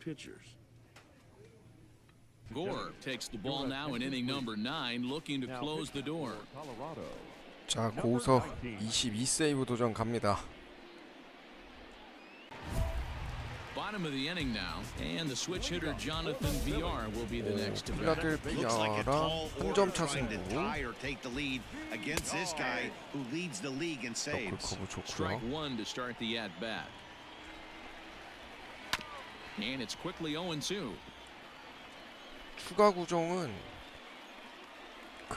pitchers. Gore takes the ball now in inning number 9, looking to close the door. 자, 고우석 22세이브 도전 갑니다. Bottom of the inning now, and the switch hitter Jonathan VR will be the next to bat. 필라델피아랑 한 점 차 승부. 커브 좋고요. Strike one to start the at bat. And it's quickly 0-2. 추가 구종은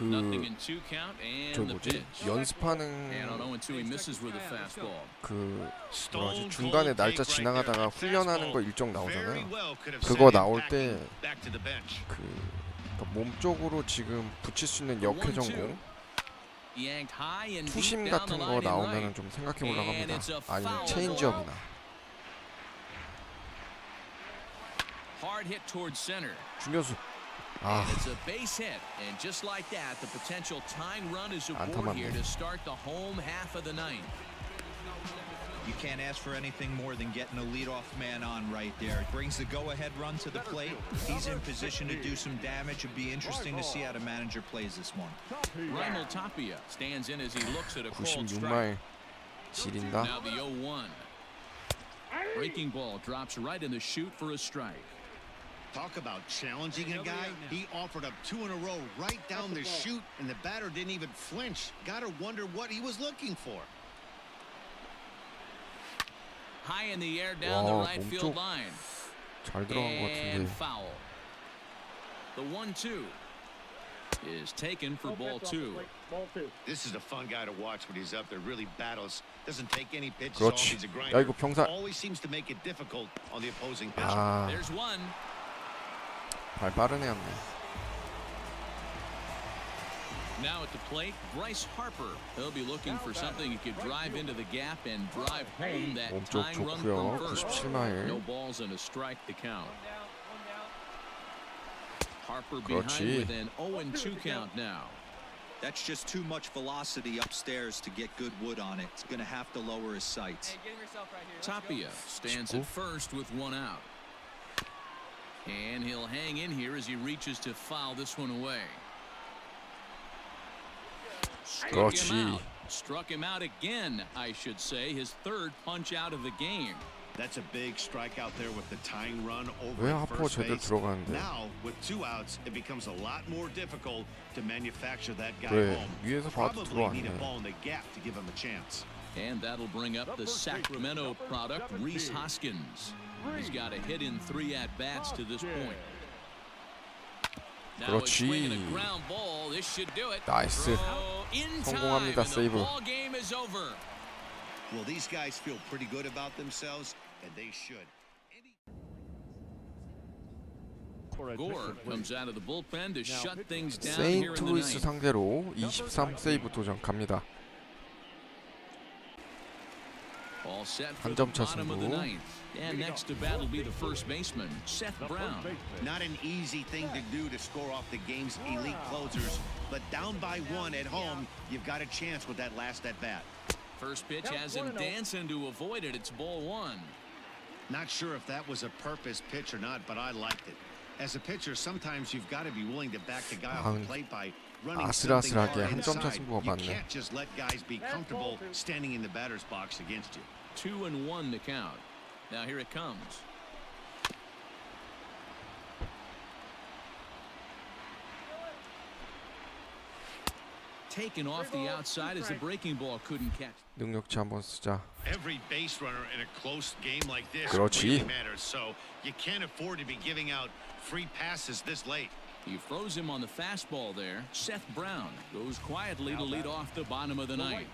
Nothing in two count and 저 the 뭐지? pitch. 연습하는 And on 0-2 he misses with a fastball. 뭐라지? 중간에 날짜 지나가다가 훈련하는 거 일정 나오잖아요. 그거 나올 때 몸 쪽으로 지금 붙일 수 있는 역회 전공 투심 같은 거 나오면은 좀 생각해 보려고 합니다. 아니면 체인지업이나. 중견수. 아. It's a base hit, and just like that, the potential tying run is aboard here to start the home half of the ninth. You can't ask for anything more than getting a leadoff man on right there. It brings the go-ahead run to the plate. He's in position to do some damage. It'd be interesting to see how the manager plays this one. Raimel Tapia stands in as he looks at a cold 96마일 지린다. Now the 0-1. Breaking ball drops right in the chute for a strike. Talk about challenging a guy. He offered up 2 in a row right down the chute, and the batter didn't even flinch. Gotta wonder what he was looking for. High in the air down the right field line. 잘 들어간 것 같은데. And foul. The 1-2 is taken for ball 2. This is a fun guy to watch when he's up there. Really battles. Doesn't take any pitches 그렇지. off. He's a grinder. 야, 이거 병살. Always seems to make it difficult on the opposing pitcher. 아. There's one. 발 빠른 애였네. Now at the plate, Bryce Harper. He'll be looking for something he could drive into the gap and drive home that 몸쪽 tying run 좋고요. from first. 97마일. No balls and a strike to count. Harper 그렇지. behind with an 0-2 count now. That's just too much velocity upstairs to get good wood on it. It's going to have to lower his sights. Tapia stands at first with one out. And he'll hang in here as he reaches to foul this one away. Struck him out again, I should say. His third punch out of the game. That's a big strike out there with the tying run over 왜 at 하퍼 first 제대로 base. 들어가는데? Now with 2 outs, it becomes a lot more difficult to manufacture that guy 그래, home. 위에서 봐도 Probably need a 들어왔네. ball in the gap to give him a chance. And that'll bring up the Sacramento product, Rhys Hoskins. He's got a hit in 3 at-bats to this point. Now a swing and a ground ball. This should do it. 나이스. In time, 성공합니다. and the 세이브. ball game is over. Well, these guys feel pretty good about themselves, and they should. Gore comes out of the bullpen to shut things down here in the 세인트루이스 ninth. 상대로 23세이브 도전 갑니다. All set for 한 the 점 차 bottom of the 승부. ninth. And next to bat will be the first baseman, Seth Brown. Not an easy thing to do to score off the game's elite closers, but down by 1 at home, you've got a chance with that last at bat. First pitch has him dancing to avoid it. It's ball 1. Not sure if that was a purpose pitch or not, but I liked it. As a pitcher, sometimes you've got to be willing to back the guy off the plate by running something hard 아슬아슬하게 한 점 차 inside. 승부가 You 맞네. can't just let guys be comfortable standing in the batter's box against you. 2-1 to count. Now here it comes. Taken off the outside as the breaking ball couldn't catch. 능력치 한번 쓰자. Every base runner in a close game like this 그렇지. really matters, so you can't afford to be giving out free passes this late. He froze him on the fastball there. Seth Brown goes quietly to lead off the bottom of the ninth.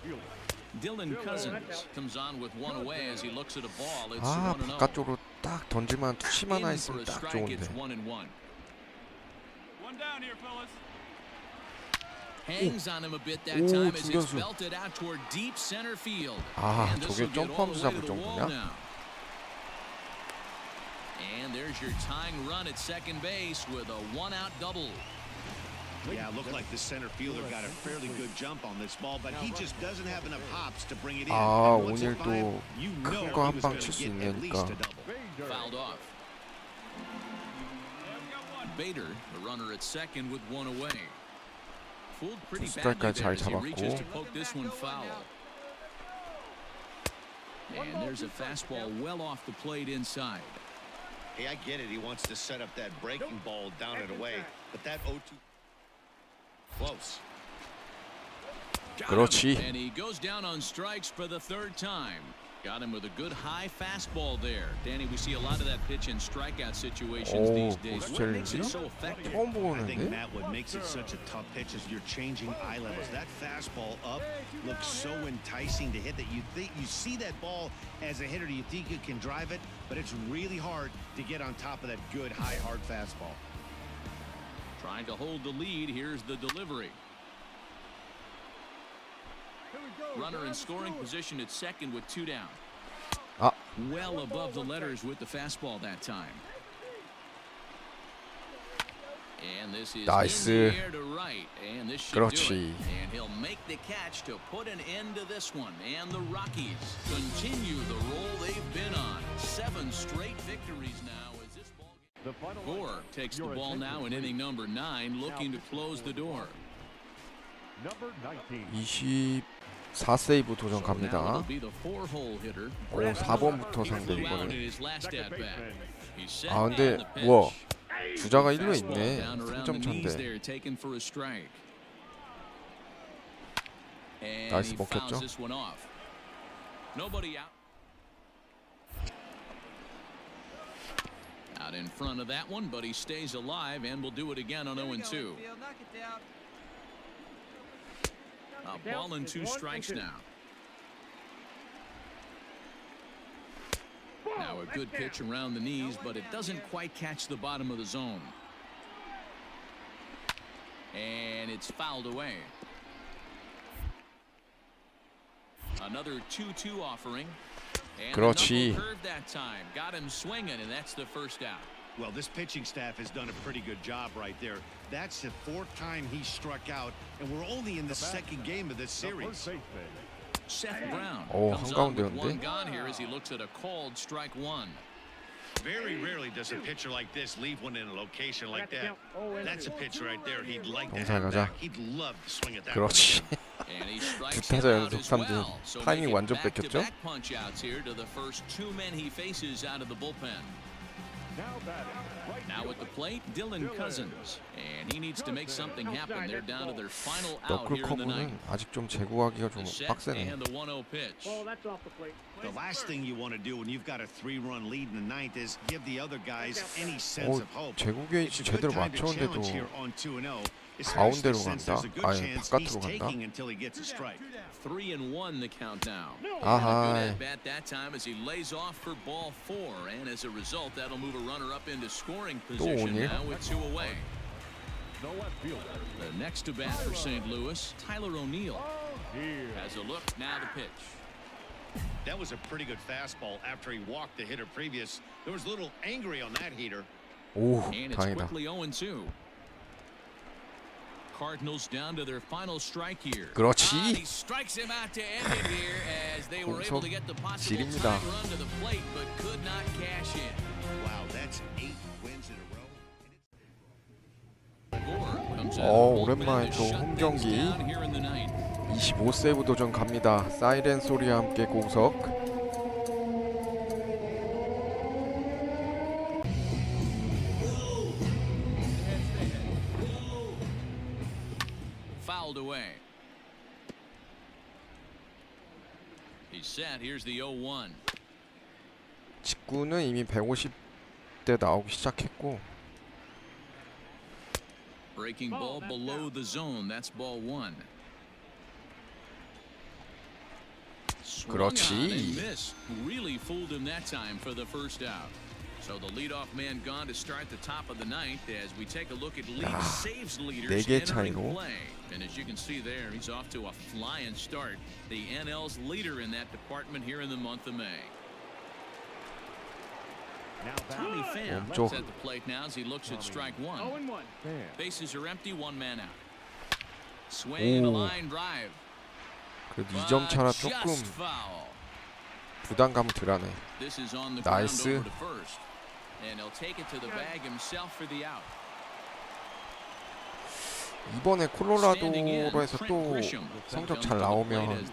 Dylan Cousins comes on with one away as he looks at a ball. It's 아, 1-0. 바깥쪽으로 딱 던질만 투심 하나 In for 있으면 a 딱 strike, it's 좋은데. 1-1. One down here, fellas. Hangs on him a bit that 오, time as it's 중견수. belted out toward deep center field. 아, And this 저게 will get all 점프하면서 the way 잡을 to the wall 정도냐? now. And there's your tying run at second base with a one-out double. Yeah, it looked like the center fielder got a fairly good jump on this ball, but he just doesn't have enough hops to bring it in. 아, And once 오늘 it's by him, 또 you 큰 know 거 he 한 was 방 gonna 칠 수 get at least 있으니까. a double. Fouled off. Bader, the runner at second with one away. Fooled pretty 투수들까지 badly there 잘 as he reaches to 잡았고. poke this one foul. And there's a fastball well off the plate inside. Hey, I get it. He wants to set up that breaking ball down and away, but that 0-2 close. 그렇지. And he goes down on strikes for the third time. Got him with a good high fastball there. Danny, we see a lot of that pitch in strikeout situations these days. What makes it so effective? 처음 I think, 보는데. Matt, what makes it such a tough pitch is you're changing eye levels. That fastball up looks so enticing to hit that you think you see that ball as a hitter, you think you can drive it, but it's really hard to get on top of that good high hard fastball. Trying to hold the lead. Here's the delivery. Runner in scoring position at second with two down. 아, Well above the letters with the fastball that time. And this is 나이스. in the air to right. And this should do 그렇지. it. And he'll make the catch to put an end to this one. And the Rockies continue the roll they've been on. 7 straight victories now as this ball game. Gore takes the ball now in inning number 9, looking to close the door. 24세이브 도전 So now 갑니다. it'll be the 4-hole hitter. 4번부터 He 상대 flew out in 이번에. his last at bat. He's set 아, on 근데 the pitch. 우와, 주자가 1루에 Fastball 있네. down around the 3점 knees 차인데. there, taken for a strike. And 나이스, he fouls 먹혔죠? this one off. Nobody out. Out in front of that one, but he stays alive and will do it again on 0-2. A ball and 2 strikes now. Now a good pitch around the knees, but it doesn't quite catch the bottom of the zone. And it's fouled away. Another 2-2 offering. And the 그렇지. knuckle curve that time. Got him swinging, and that's the first out. Well, this pitching staff has done a pretty good job right there. That's the 4th time he struck out, and we're only in the 2nd game of this series. Seth Brown 오, comes on with 한가운데였는데? one gone here as he looks at a called strike one. Very rarely does a pitcher like this leave one in a location like that. That's a pitch right there he'd like to 경찰 have 가자. back. He'd love to swing at that. 그렇지. And he strikes 두 him 타자 out 연속 as 삼진. well. So 타이밍 making 완전 뺏겼죠? back-to-back punch-outs here to the first 2 men he faces out of the bullpen. Now at the plate, Dylan Cousins, and he needs to make something happen. They're down to their final out 너클 here in the ninth. 커브는 아직 좀 제구하기가 좀 The set 빡세네. and the 1-0 pitch. The last thing you want to do when you've got a 3-run lead in the 9th is give the other guys any sense 오, of hope. 제구 It's 게이지 a good 제대로 time to 맞췄는데도 challenge here on 2-0, 가운데로 especially since 간다? there's a good 아니, chance 바깥으로 he's 간다? taking until he gets a strike. 3-1 the count now. 아하. And a good at bat that time as he lays off for ball 4, and as a result, that'll move a runner up into scoring position 오늘? now with 2 away. The next to bat for St. Louis, Tyler O'Neill has a look. Now the pitch. That was a pretty good fastball after he walked the hitter previous. There was a little angry on that heater. 오, And it's 다행이다. quickly 0-2. Cardinals down to their final strike here. 그렇지. He strikes him out to end it here as they were able to get the possible 지립니다. tying run to the plate, but could not cash in. Wow, that's 8 wins in a row. Gore comes out of the bullpen 오랜만에 to 또 shut 홈 things 경기. down here in the ninth. 25세이브 도전 갑니다. 사이렌 소리와 함께 고우석. Fouled away. He's set. Here's the 0-1. 직구는 이미 150대 나오기 시작했고 Breaking ball below the zone. That's ball 1. Swung on 그렇지. and missed. Really fooled him that time for the first out. So the leadoff man gone to start the top of the ninth as we take a look at league saves leaders 4개 entering 차이로. play. And as you can see there, he's off to a flying start. The NL's leader in that department here in the month of May. Tommy Pham 왼쪽. at the plate now as he looks at strike 1. Bases are empty, 1 man out. Swing and a 오. line drive. 그래도 2점 차라 Just 조금 foul. 부담감은 덜하네. This is on the ground 나이스. over to first. And he'll take it to the bag himself for the out. 이번에 콜로라도로에서 또 성적 잘 나오면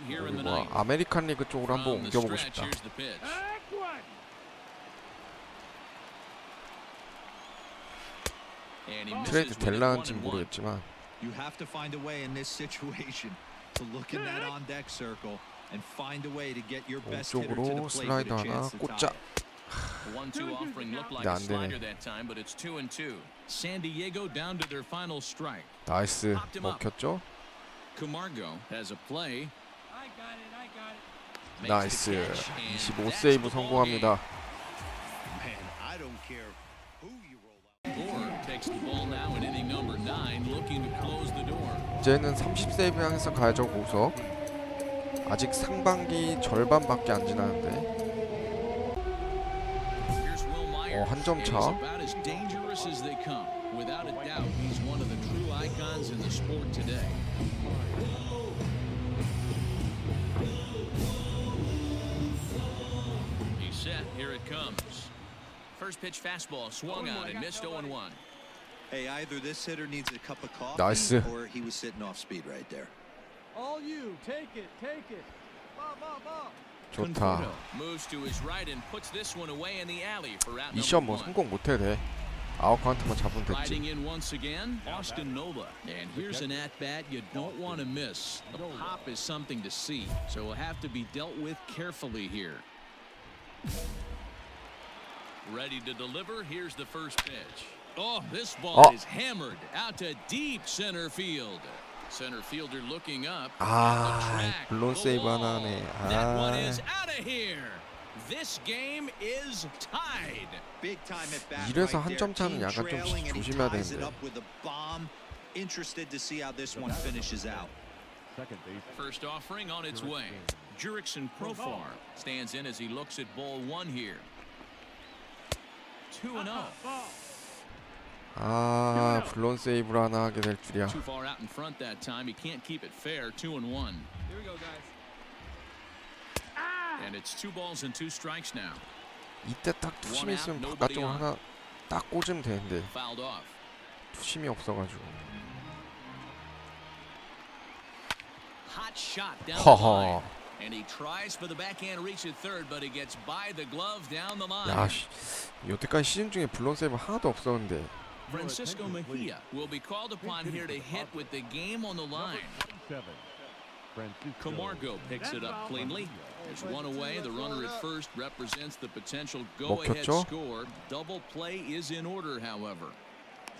우리 아메리칸 리그 쪽으로 한번 옮겨보고 싶다. 트레이드 될라는지는 모르겠지만 You have to find a way in this situation to look in that on deck circle and find a way to get your best hitter to the 오쪽으로 plate 슬라이드 with a 하나 chance to 꽂자. tie it. 1-2 offering looked like 네, a 안 slider 되네. that time, but it's 2-2. San Diego down to their final strike. 나이스. 먹혔죠? Camargo has a play. I got it. 나이스. 25세이브 성공합니다. Man, I don't care who you roll out. Gore takes the ball now in inning number 9, looking to close the door. 이제는 30세이브 향해서 가야죠. 고우석. 아직 상반기 절반밖에 안 지났는데 한 점 차. About as dangerous as they come. Without a doubt, he's one of the true icons in the sport today. He's set. Here it comes. First pitch fastball swung on and missed 0-1. Hey, either this hitter needs a cup of coffee 나이스. or he was sitting off speed right there. All you, take it. Ball. 좋다. Moves to his right and puts this one away in the alley for out 미션 number 뭐 1. 성공 못해도 돼. 아웃 카운트만 잡으면 Riding 됐지. in once again, Austin Nova. And here's an at-bat you don't want to miss. The pop is something to see, so will have to be dealt with carefully here. Ready to deliver, here's the first pitch. Oh, this ball is hammered out to deep center field. Center fielder looking up. 물론 세이브 하나 하네. That one is out of here. This game is tied. Big time at bat 이래서 right 한 점 there. 차는 Team 약간 좀 trailing and he 조심해야 ties it 되는데. up with a bomb. Interested to see how this one finishes out. First offering on its way. Jurickson Profar stands in as he looks at ball 1 here. 2-0. 물론 세이브를 하나 하게 될 줄이야. Too far out in front that time. He can't keep it fair. 2-1. Here we go, guys. And it's 2 balls and 2 strikes now. 이때 딱 투심 있으면 바깥쪽으로 하나 딱 꽂으면 되는데 Fouled off. 투심이 없어가지고. Hot shot down the line. 허허. And he tries for the backhand reach at third, but he gets by the glove down the line. 야, 여태까지 시즌 중에 블론 세이브 하나도 없었는데. Francisco Mejia will be called upon here to hit with the game on the line. Camargo picks it up cleanly. There's one away. The runner at first represents the potential go-ahead 먹혔죠? score. Double play is in order, however.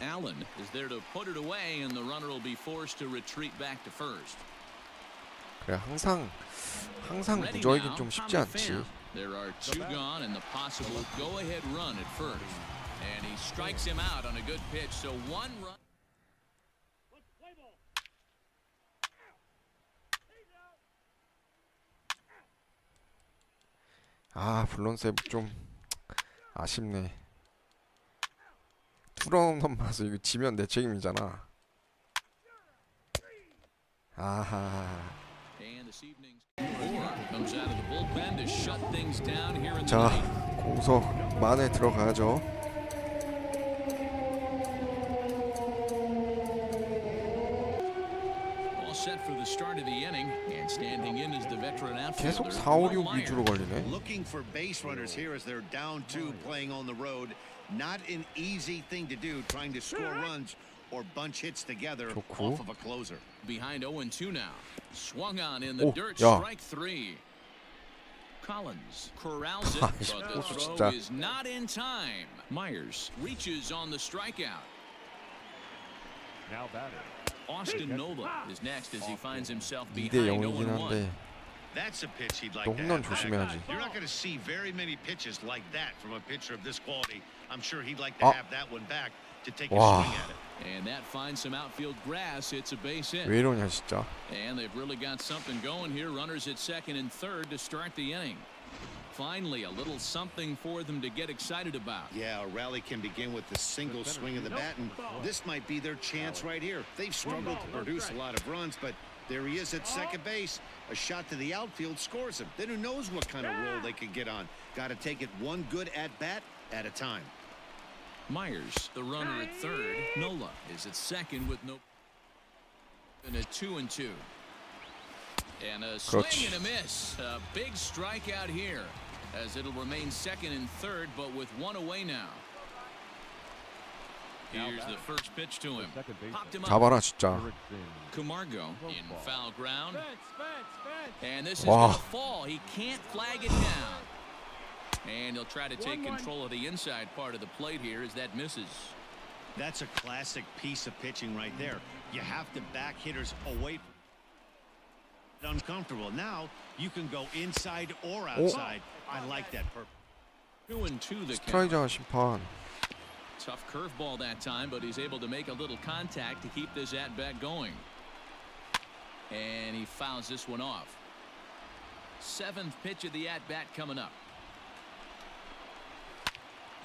Allen is there to put it away, and the runner will be forced to retreat back to first. 그래 항상 무저이긴 좀 쉽지 않지. There are 2 gone and the possible go-ahead run at first. And he strikes him out on a good pitch, so 1 run. 블론 세이브 좀 아쉽네. 투런 봐서 이거 지면 내 책임이잖아. 자, 고우석 만에 들어가야죠. 계속 4, 5, 6 위주로 걸리네. Looking for base runners here as they're down 2 playing on the road. Not an easy thing to do, trying to score runs or bunch hits together off of a closer. Behind 0-2 now. Swung on in the dirt. 야. Strike 3. Collins corrals it, but the throw is not in time. Myers reaches on the strikeout. Now batting. Austin Nova is next as he finds himself 2대 behind 0이긴 0-1. 한데 That's a pitch he'd like 또 to 홈런 have back. 조심해야지. You're not going to see very many pitches like that from a pitcher of this quality. I'm sure he'd like to have that one back to take a 와. swing at it. And that finds some outfield grass. It's a base hit. 왜 이러냐 진짜. And they've really got something going here. Runners at second and third to start the inning. Finally, a little something for them to get excited about. Yeah, a rally can begin with a single swing of the bat, and this might be their chance right here. They've struggled to produce a lot of runs, but there he is at second base. A shot to the outfield scores him. Then who knows what kind of roll they could get on. Got to take it one good at-bat at a time. Myers, the runner at third. Nola is at second with no. And a 2-2. And a swing and a miss. A big strikeout here, as it'll remain second and third, but with one away now. Here's the first pitch to him. Popped him up. 잡아라 진짜. Camargo in foul ground. And this is going to fall. He can't flag it down. And he'll try to take control of the inside part of the plate here as that misses. That's a classic piece of pitching right there. You have to back hitters away from uncomfortable. Now you can go inside or outside. I like that purpose. 2-2 the count. 스트라이저 심판. Tough curveball that time, but he's able to make a little contact to keep this at-bat going. And he fouls this one off. Seventh pitch of the at-bat coming up.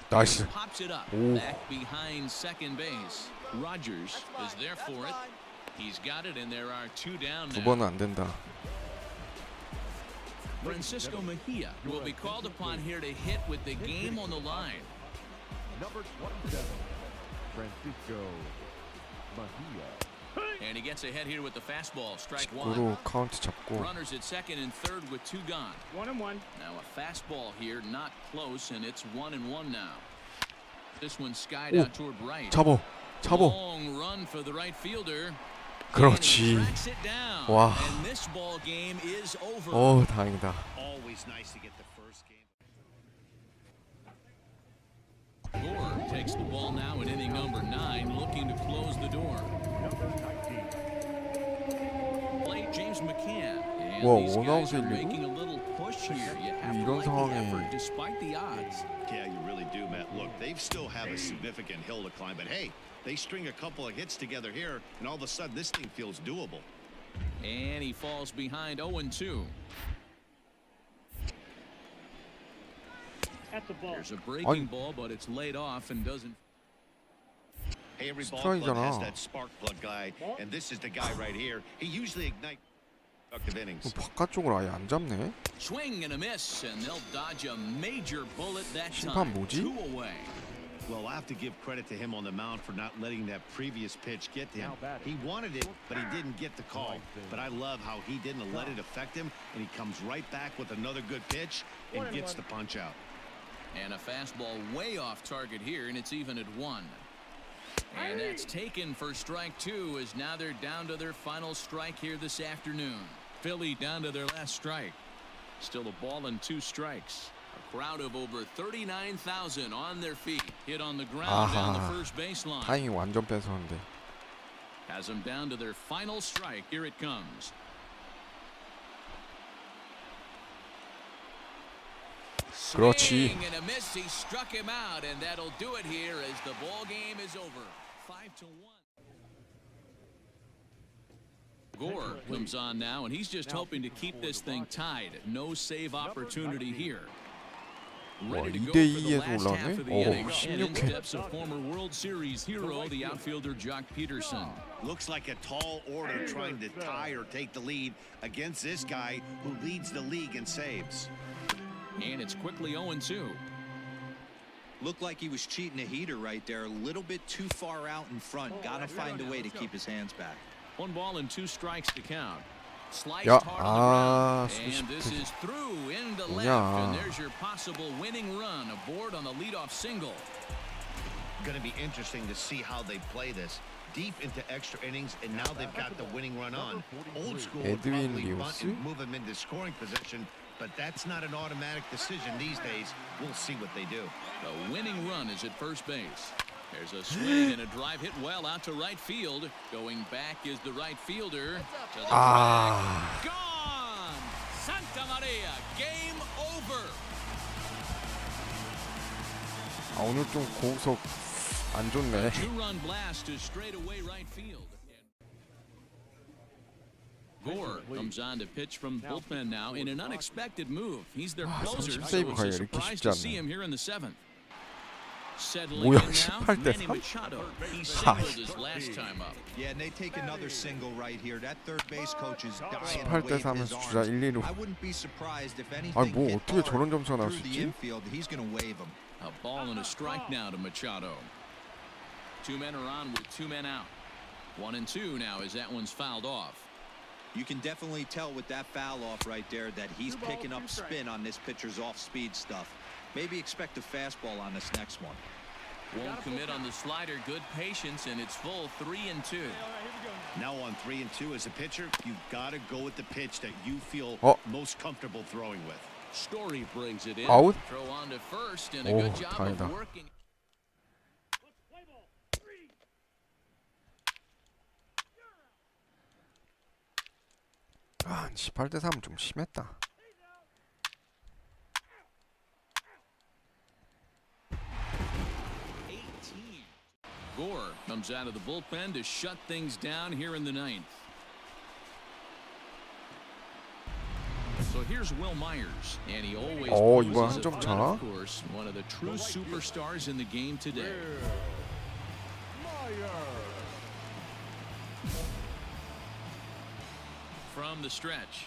나이스. Pops it up 오. back behind second base. Rogers is there for it. He's got it, and there are two down 두 now. 번은 안 된다. Francisco Mejia will be called upon here to hit with the game on the line. Number 27, Francisco Mejia. And he gets ahead here with the fastball. Strike one. 구로 카운트 잡고. Runners at second and third with two gone. 1-1. Now a fastball here, not close, and it's 1-1 now. This one skied out toward right. 잡어. 잡어. Long run for the right fielder. 그렇지. And he tracks it down. 와. And this ball game is over. 다행이다. Always nice to get the first game. Gore takes the ball now in inning number 9, looking to close the door. Number 19. Play James McCann. And 와, these guys are 5-1 making a little push here. You have to 이런 like the 상황에 effort despite the odds. Yeah, you really do, Matt. Look, they still have a significant hill to climb, but hey, they string a couple of hits together here, and all of a sudden this thing feels doable. And he falls behind 0-2. That's a ball. There's a breaking ball, but it's laid off and doesn't. Hey, every ball club has 스트라이크잖아. that spark plug guy, and this is the guy right here. He usually ignites productive innings. 바깥쪽으로 아예 안 잡네. Swing and a miss, and they'll dodge a major bullet that 심판 time. 뭐지? 2 away. Well, I have to give credit to him on the mound for not letting that previous pitch get to him. He wanted it, but he didn't get the call. But I love how he didn't let it affect him, and he comes right back with another good pitch and gets the punch out. And a fastball way off target here, and it's even at 1. And that's taken for strike 2, as now they're down to their final strike here this afternoon. Philly down to their last strike. Still a ball and 2 strikes. A crowd of over 39,000 on their feet. Hit on the ground down the first baseline. 타이밍 완전 뺏었는데. Has them down to their final strike. Here it comes. 그렇지. Swing and a miss. He struck him out, and that'll do it here as the ball game is over. 5-1. Gore comes on now, and he's just hoping to keep this thing tied. No save opportunity here. Ready to go for the last half of the inning. And in steps of former World Series hero, the outfielder Jock Peterson. Looks like a tall order trying to tie or take the lead against this guy who leads the league in saves. And it's quickly 0-2. Looked like he was cheating a heater right there. A little bit too far out in front. Got to find a way to keep his hands back. 1 ball and 2 strikes to count. Sliced 야, hard on the ground. And 수비수 this is through into left. 뭐냐. And there's your possible winning run aboard on the leadoff single. Going to be interesting to see how they play this. Deep into extra innings, and now they've got the winning run on. Old school would 에드윈 probably bunt 리오스? and move him into scoring position, but that's not an automatic decision these days. We'll see what they do. The winning run is at first base. There's a swing and a drive hit well out to right field. Going back is the right fielder. To the track. Gone! Santa Maria, game over. 오늘 좀 고우석 안 좋네. 2-run blast to straightaway right field. Gore comes on to pitch from bullpen now in an unexpected move. He's their closer, so 세이브가 it's a 이렇게 surprise 쉽지 to 않네. see him here in the 7th. Settling 뭐야, in now, 18대 Manny 3? Machado. He singled his last time up. Yeah, and they take another single right here. That third base coach is dying to 18대 wave 3은 his 주자 arms. 1, 2루. I wouldn't be surprised if anything 아니 뭐 hit 어떻게 hard 저런 점수가 나올 수 through the 있지? infield. He's going to wave him. A ball and a strike now to Machado. Two men are on with two men out. 1-2 now as that one's fouled off. You can definitely tell with that foul off right there that he's picking up spin on this pitcher's off-speed stuff. Maybe expect a fastball on this next one. Won't commit on the slider. Good patience, and it's full 3-2. Now on 3-2 as a pitcher, you've got to go with the pitch that you feel most comfortable throwing with. Story brings it in. 아웃? Throw on to first, and a good job 다행이다. of working. 아, 18대3은 좀 심했다. Gore comes out of the bullpen to shut things down here in the ninth. So here's Will Myers, and he always 이번 poses 한 a 점 threat, 차. of course, one of the true superstars in the game today. From the stretch.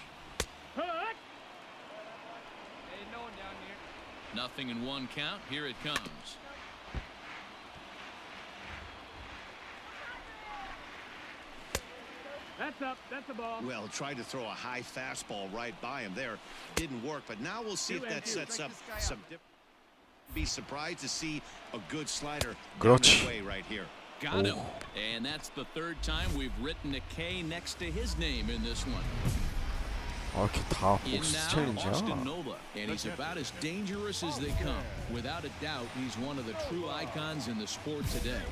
Nothing in one count. Here it comes. That's up. That's a ball. Well, tried to throw a high fastball right by him there. Didn't work, but now we'll see if that sets up some be surprised to see a good slider down the way right here. Got him. And that's the third time we've written a K next to his name in this one. 이렇게 다 In 복수 now, Austin 챌린지야. Nola, and he's about as dangerous as they come. Without a doubt, he's one of the true icons in the sport today.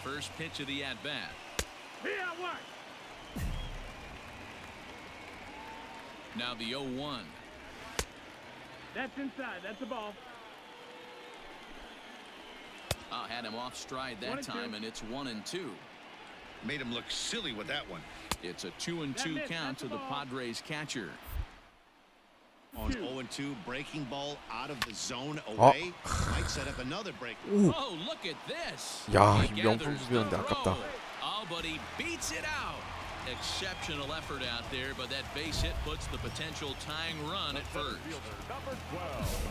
First pitch of the at-bat. Now the 0-1. That's inside. That's a ball. Had him off stride that time, and it's 1-2. Made him look silly with that one. It's a 2-2 count to the Padres catcher. On 0-2, breaking ball out of the zone away. Might set up another break. Oh, look at this. 야, He 명품 gathers 수비였는데 the 아깝다. throw. Oh, but he beats it out. Exceptional effort out there, but that base hit puts the potential tying run at first.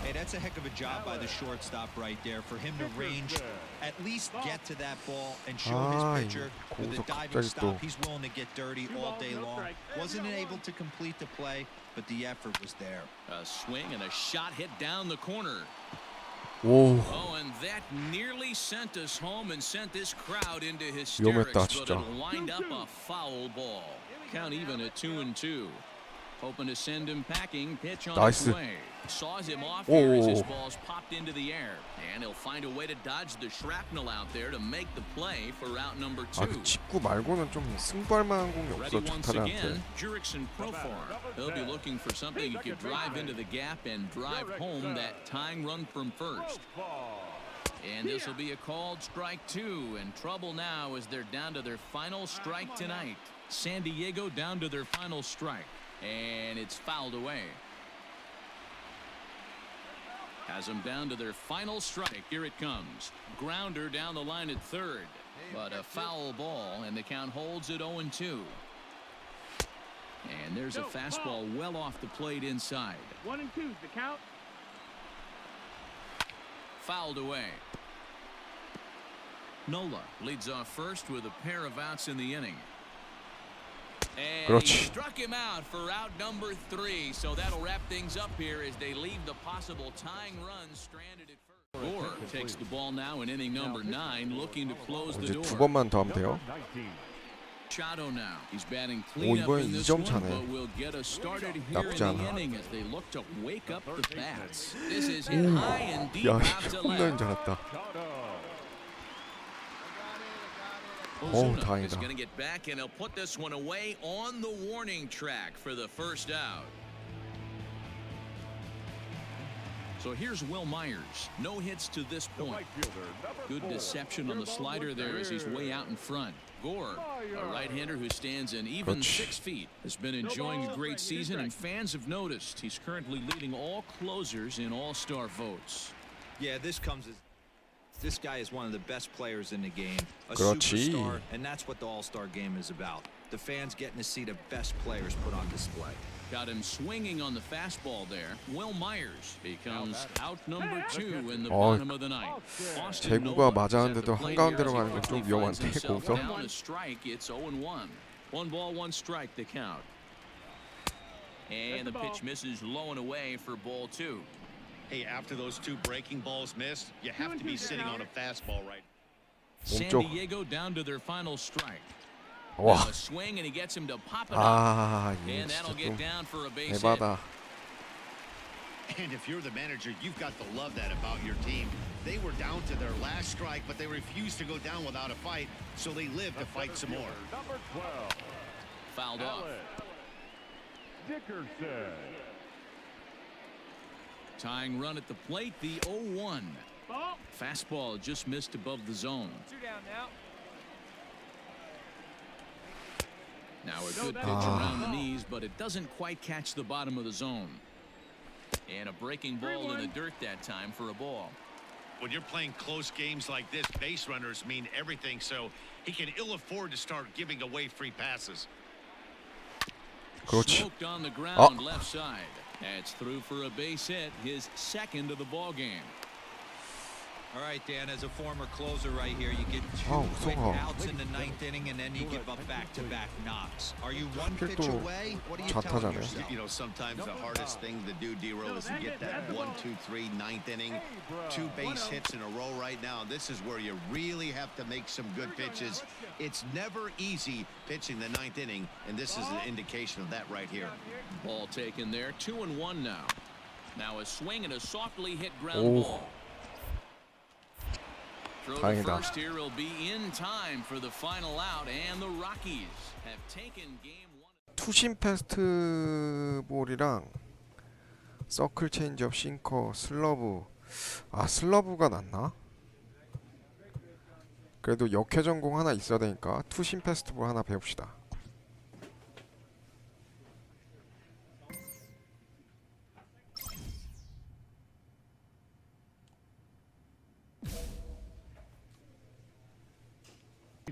Hey, that's a heck of a job by the shortstop right there for him to range, at least get to that ball and show his pitcher with a 고우석 diving 갑자기 stop. 또. He's willing to get dirty all day long. Wasn't able to complete the play, but the effort was there. A swing and a shot hit down the corner. 오, Oh, and that nearly sent us home and sent this crowd into hysterics, 위험했다, but 진짜. it'll wind up a foul ball. Count even at 2-2. Hoping to send him packing. Pitch on its 나이스. way. Saws him off here as his 오. ball's popped into the air. And he'll find a way to dodge the shrapnel out there to make the play for route number 2. 아, 그 직구 말고는 좀 승부할 만한 공이 Ready 없어, once 타자한테. again, Jurickson Profar. He'll be looking for something he could drive into the gap and drive home that tying run from first. And this will be a called strike 2, and trouble now as they're down to their final strike tonight. San Diego down to their final strike, and it's fouled away. Has them down to their final strike. Here it comes. Grounder down the line at third, but a foul ball, and the count holds at 0-2. And there's a fastball well off the plate inside. 1-2's the count. Fouled away. Nola leads off first with a pair of outs in the inning. And he 그렇지. struck him out for out number 3, so that'll wrap things up here as they leave the possible tying run stranded at first. Gore takes the ball now in inning number 9, looking to close the 이제 두 door. 번만 더 하면 돼요. Machado now. He's batting 오, clean up 이번엔 in this 2점 one, 차네. but we'll get us started here 나쁘지 in the 않아. inning as they look to wake up the bats. This is hit high and deep 야, out to 홈런인 left. 줄 알았다. Ozuna is 다행이다. going to get back, and he'll put this one away on the warning track for the first out. So here's Will Myers. No hits to this point. Good deception on the slider there as he's way out in front. Gore, a right-hander who stands an even 그렇지. 6 feet, has been enjoying a great season, and fans have noticed he's currently leading all closers in all-star votes. Yeah, this guy is one of the best players in the game, a 그렇지. superstar, and that's what the All-Star game is about. The fans getting to see the best players put on display. Got him swinging on the fastball there. Will Myers becomes out number 2 in the bottom of the ninth. 제구가 맞았는데도 한가운데로 가는 건 좀 위험한데 고우석. Down a strike, it's 0-1. 1 ball, 1 strike the count. And the pitch misses low and away for ball 2. Hey, after those 2 breaking balls missed, you have to be sitting on a fastball right. San 몸쪽. Diego down to their final strike. 와. A swing and he gets him to pop it up. 아, 이거 And that'll 진짜 get 좀 down for a base hit. 대박이다. And if you're the manager, you've got to love that about your team. They were down to their last strike, but they refused to go down without a fight, so they lived to fight some more. Number 12. Fouled off. Dickerson. Tying run at the plate, the 0-1. Ball. Fastball just missed above the zone. 2 down now. Now a good pitch around the knees, but it doesn't quite catch the bottom of the zone. And a breaking ball in the dirt that time for a ball. When you're playing close games like this, base runners mean everything, so he can ill afford to start giving away free passes. 그렇지. Smoked on the ground left side. That's through for a base hit, his second of the ball game. All right, Dan, as a former closer right here, you get 2 Oh, quick so outs in the 9th inning, and then you give up back-to-back knocks. Are you one 하필 pitch 또 away? What are you telling 좌타자네. yourself? You know, sometimes the hardest thing to do, D-Roll, is to get that 1, 2, 3, 9th inning, 2 base hits in a row right now. This is where you really have to make some good pitches. It's never easy pitching the 9th inning, and this is an indication of that right here. Ball taken there, 2-1 now. Now a swing and a softly hit ground 오. ball. Throw to 다행이다. first here will be in time for the final out, and the Rockies have taken game 1. 투심 패스트볼이랑 서클 체인지업, 싱커, 슬러브. 아, 슬러브가 낫나? 그래도 역회 전공 하나 있어야 되니까 투심 패스트볼 하나 배웁시다.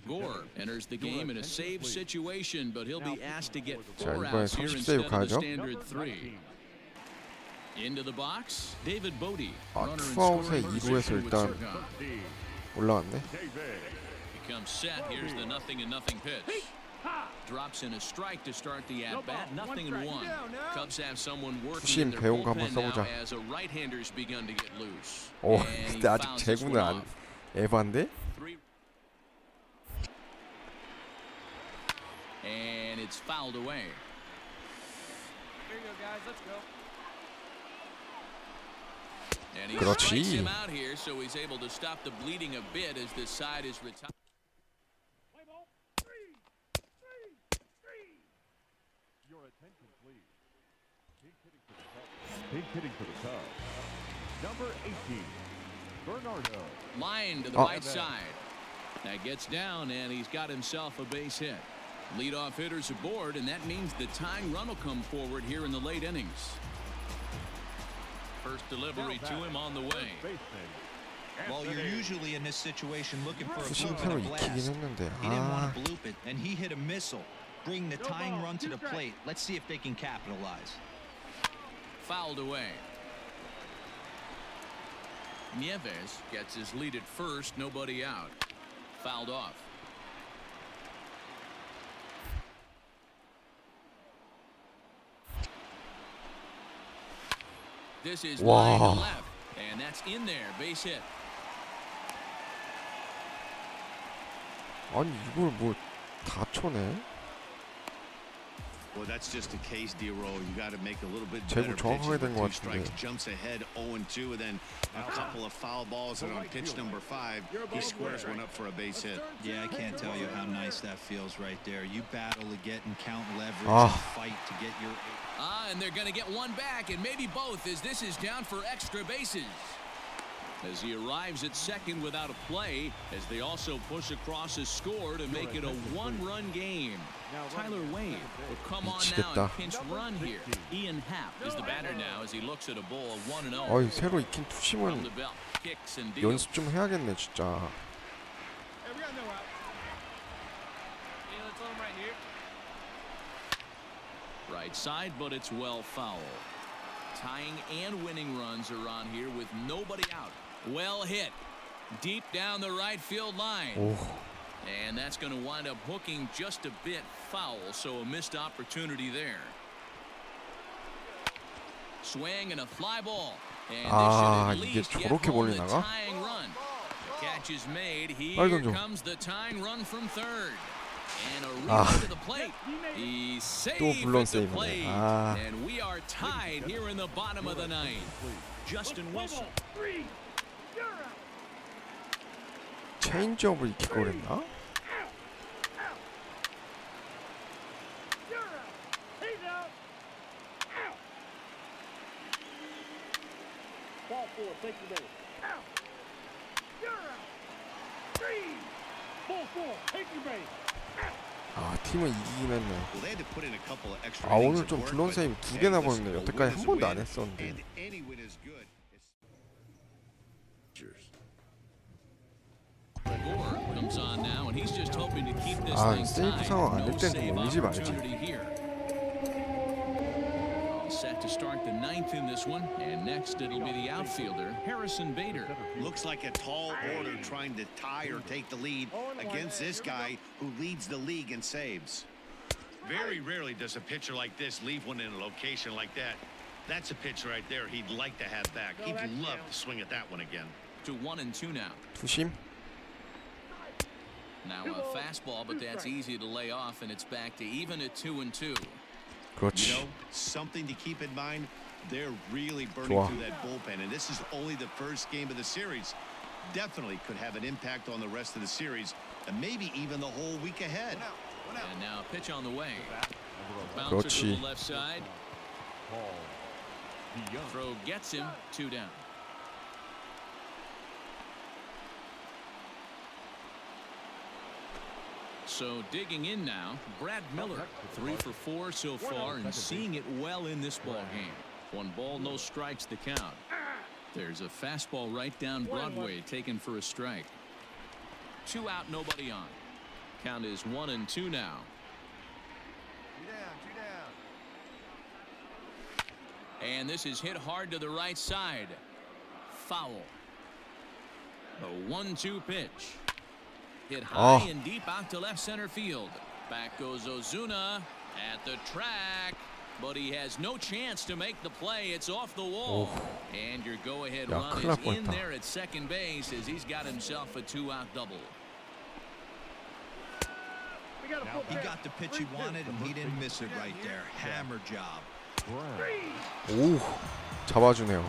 Gore enters the game in a save situation, but he'll be asked to get 자, 4 이번에 outs here 30 instead 세이브 of the 가야죠. standard 3. Into the box, David Bodie. 아, Runner in 투아웃에 scoring 2루에서 position with 일단 Sirgun. 올라왔네. Becomes set. Here's the 0-0 pitch. Drops in a strike to start the at-bat. 0-1. Cubs have someone working in 투심 their 배운 거 한번 bullpen now 써보자. as a right-hander's begun to get loose. 오, And he 근데 아직 fouls this 제구는 one 안 off. 에반데? And it's fouled away. Here you go, guys. Let's go. And he 그렇지. strikes him out here, so he's able to stop the bleeding a bit as this side is retired. Play ball. 3. Your attention, please. Big hitting for the Cubs. Number 18, Bernardo. Line to the right side. That gets down, and he's got himself a base hit. Leadoff hitters aboard, and that means the tying run will come forward here in the late innings. First delivery to him on the way. Well, you're usually in this situation looking for a 투심 bloop 새로 and a 익히긴 blast. 했는데. He didn't 아, want to bloop it, and he hit a missile, bringing the tying run to the plate. Let's see if they can capitalize. Fouled away. Nieves gets his lead at first, nobody out. Fouled off. This is line to left, and that's in there, base hit. 아니 이걸 뭐 다 쳐내? Well, that's just a case, D-Roll. You got to make a little bit 제구 better 정확하게 pitches 된 with 것 2 strikes. 같은데. Jumps ahead 0-2, and then a couple of foul balls, and on pitch number 5, he squares one up for a base hit. Yeah, I can't tell you how nice that feels right there. You battle to get and count leverage Ah. and fight to get your... And they're going to get one back, and maybe both, as this is down for extra bases. As he arrives at second without a play, as they also push across a score to make it a one-run game. Tyler Wade will come on now and pinch run here. Ian Happ is the batter now as he looks at a ball of 1-0. 어이 새로 익힌 From 투심은 the belt, kicks and deals. 연습 좀 해야겠네 진짜. Hey, we got no out. Yeah, let's let him right here. Right side, but it's well foul. Tying and winning runs are on here with nobody out. Well hit. Deep down the right field line. 오. And that's going to wind up hooking just a bit foul, so a missed opportunity there. Swing and a fly ball. And 아, this should at 이게 least get 저렇게 home the 벌리나가? tying run. The catch is made. 빨리 Here 던져. comes the tying run from third. And a 아. rebound to the plate. He's safe 또 블론 at the 세이브네. plate. 아. And we are tied here in the bottom of the ninth. Justin Wilson. 체인지업을 익힐 걸 그랬나? Ball four, take the base. Out. You're out. Three. Ball four, take your base. 아, 팀은 이기긴 했네. Well, they had to put in a couple of extra 아, innings 오늘 좀 of work, 블론 but 세이브 두 hey, 개나 listen, 보였네. a 여태까지 win 한 is a 번도 안 win, 했었는데. and any win is good. Gore comes on now, and he's just hoping to keep this 아, thing 세이브 tied. 상황 안 No 될 땐 save 좀 올리지 말지. opportunity here. All set to start the ninth in this one, and next it'll be the outfielder Harrison Bader. Looks like a tall order trying to tie or take the lead against this guy who leads the league in saves. Very rarely does a pitcher like this leave one in a location like that. That's a pitch right there he'd like to have back. He'd love to swing at that one again. To 1-2 now. 투심? Now a fastball, but that's easy to lay off, and it's back to even at 2-2. You 그렇지. know, something to keep in mind, they're really burning 좋아. through that bullpen, and this is only the first game of the series. Definitely could have an impact on the rest of the series, and maybe even the whole week ahead. And now a pitch on the way. Bouncer to 그렇지. the left side. Throw gets him, 2 down. So digging in now, Brad Miller, 3 for 4 so far and seeing it well in this ball game. 1 ball, no strikes the count. There's a fastball right down Broadway taken for a strike. 2 out, nobody on. Count is 1-2 now. And this is hit hard to the right side. Foul. A 1-2 pitch. Hit high and deep out to left center field. Back goes Ozuna at the track, but he has no chance to make the play. It's off the wall. And your go-ahead 야, run 큰일 날 is in 뻔했다. there at second base as he's got himself a 2-out double. He got the pitch he wanted, and he didn't miss it right there. Hammer job. 오, 잡아주네요.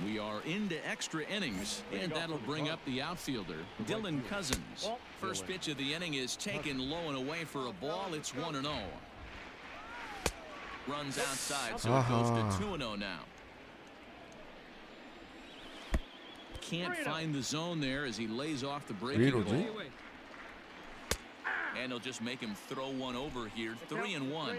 We are into extra innings, and that'll bring up the outfielder, Dylan Cousins. First pitch of the inning is taken low and away for a ball. It's 1-0. Runs outside, so it goes to 2-0 now. Can't find the zone there as he lays off the breaking ball. And he'll just make him throw one over here. 3-1.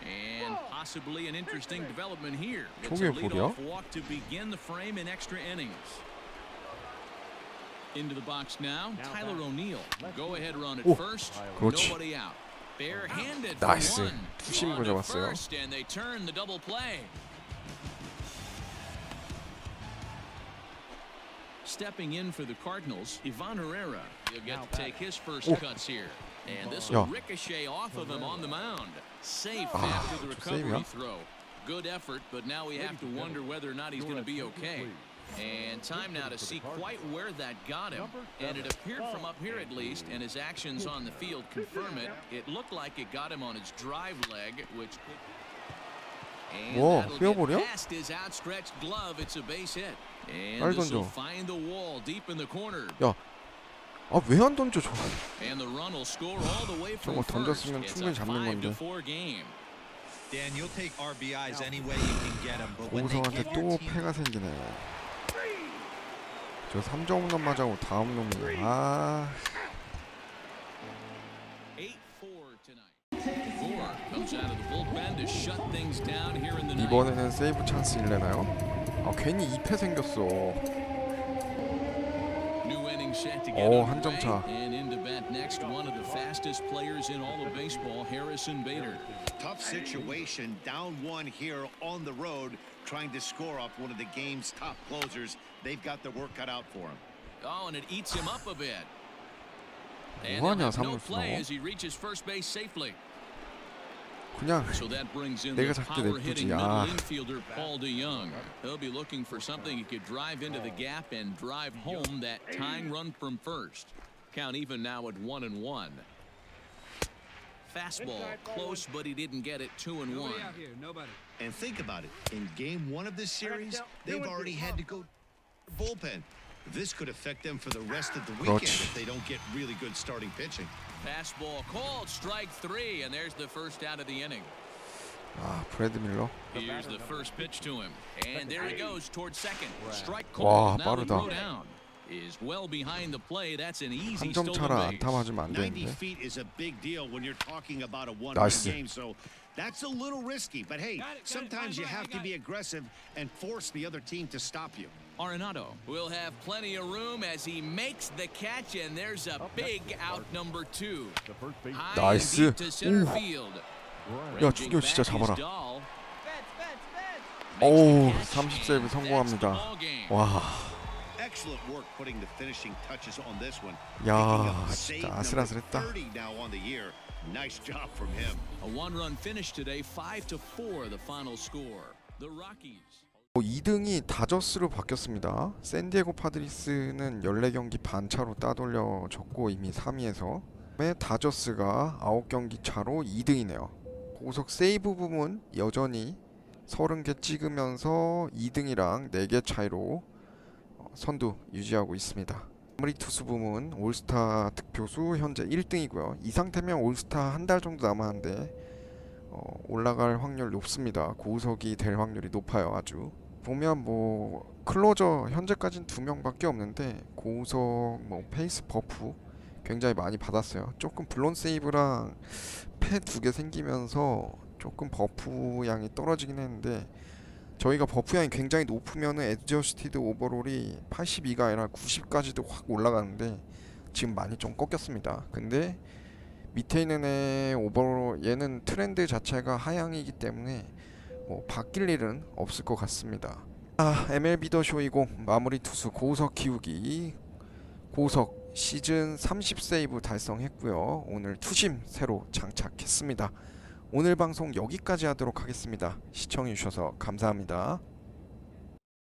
And possibly an interesting development here. It's a leadoff walk to begin the frame in extra innings. Into the box now, Tyler O'Neill. Go-ahead run at first. 그렇지. Nobody out. Bare-handed for 나이스. one. 투심 On to 가져갔어요. first, and they turn the double play. Stepping in for the Cardinals, Ivan Herrera. He'll get to take his first cuts here. And this will ricochet off of him on the mound. Safe after the recovery throw. Good effort, but now we have to wonder whether or not he's going to be okay. And time now to see quite where that got him. And it appeared from up here at least, and his actions on the field confirm it. It looked like it got him on his drive leg, which... And that'll get past his outstretched glove. It's a base hit. And this will find the wall deep in the corner. 야, 아, 왜 안 던져 저거? And the run will score all the way from 저거 first. 던졌으면 It's 충분히 a 잡는 건데. 5-4 game. Dan, you'll take RBIs any way you can get them, but when they 고우석한테 give your 또 team 패가 생기네. 저 3점 홈런 맞아고 다음 놈이네. 아. 8-4 tonight. Gore comes out of the bullpen to shut things down here in the ninth. 이번에는 세이브 찬스 일래나요? 아 괜히 2패 생겼어. New inning set to get 오, underway. 한 점 차. And into bat next, one of the fastest players in all of baseball, Harrison Bader. Tough situation, down one here on the road, trying to score off one of the game's top closers. They've got the work cut out for him. Oh, and it eats him up a bit. And 뭐하냐, they'll have no 삼루수 play 너. as he reaches first base safely. 그냥 So that brings in 내가 the 잡게 power-hitting 냅두지. middle 아. infielder Paul DeYoung. He'll be looking for something he could drive into the gap and drive home that tying run from first. Count even now at 1-1. Fastball close, but he didn't get it. 2-1. And think about it. In game one of this series, they've already had to go bullpen. This could affect them for the rest of the weekend 그렇지. if they don't get really good starting pitching. Fastball called, strike 3, and there's the first out of the inning. 아 브래드 밀러. Here's the first pitch to him, and there he goes towards second. Strike 와, called. Now the 빠르다. throw down is well behind the play. That's an easy 한 점 stolen 차라 base. 안타 맞으면 안 90 되는데. feet is a big deal when you're talking about a one-run 나이스. game, so that's a little risky. But hey, sometimes you have to be aggressive and force the other team to stop you. Arenado will have plenty of room as he makes the catch, and there's a big out number 2. The first base. High and 나이스. deep to center 오. field. 야 Ranging 죽여 진짜 back is 잡아라. Dahl. 오 Makes the 30 catch, 세이브 and 성공합니다. that's the ball game. 와. Excellent work putting the finishing touches on this one. 야, Picking up save 진짜 number 아슬아슬했다. 30 now on the year. Nice job from him. A one-run finish today, 5-4 the final score. The Rockies. 2등이 다저스로 바뀌었습니다. 샌디에고 파드리스는 14경기 반차로 따돌려졌고 이미 3위에서 다저스가 9경기 차로 2등이네요. 고우석 세이브 부문 여전히 30개 찍으면서 2등이랑 4개 차이로 선두 유지하고 있습니다. 마무리 투수 부문 올스타 득표수 현재 1등이고요. 이 상태면 올스타 한 달 정도 남았는데 올라갈 확률 높습니다. 고우석이 될 확률이 높아요. 아주 보면 뭐 클로저 현재까지는 2명밖에 없는데 고우석 뭐 페이스 버프 굉장히 많이 받았어요. 조금 블론 세이브랑 패 2개 생기면서 조금 버프 양이 떨어지긴 했는데 저희가 버프 양이 굉장히 높으면은 애저스티드 오버롤이 82가 아니라 90까지도 확 올라가는데 지금 많이 좀 꺾였습니다. 근데 밑에 있는 애 오버롤 얘는 트렌드 자체가 하향이기 때문에 뭐 바뀔 일은 없을 것 같습니다. MLB 더 쇼이고 마무리 투수 고우석 키우기. 고우석 시즌 30세이브 달성했고요. 오늘 투심 새로 장착했습니다. 오늘 방송 여기까지 하도록 하겠습니다. 시청해주셔서 감사합니다.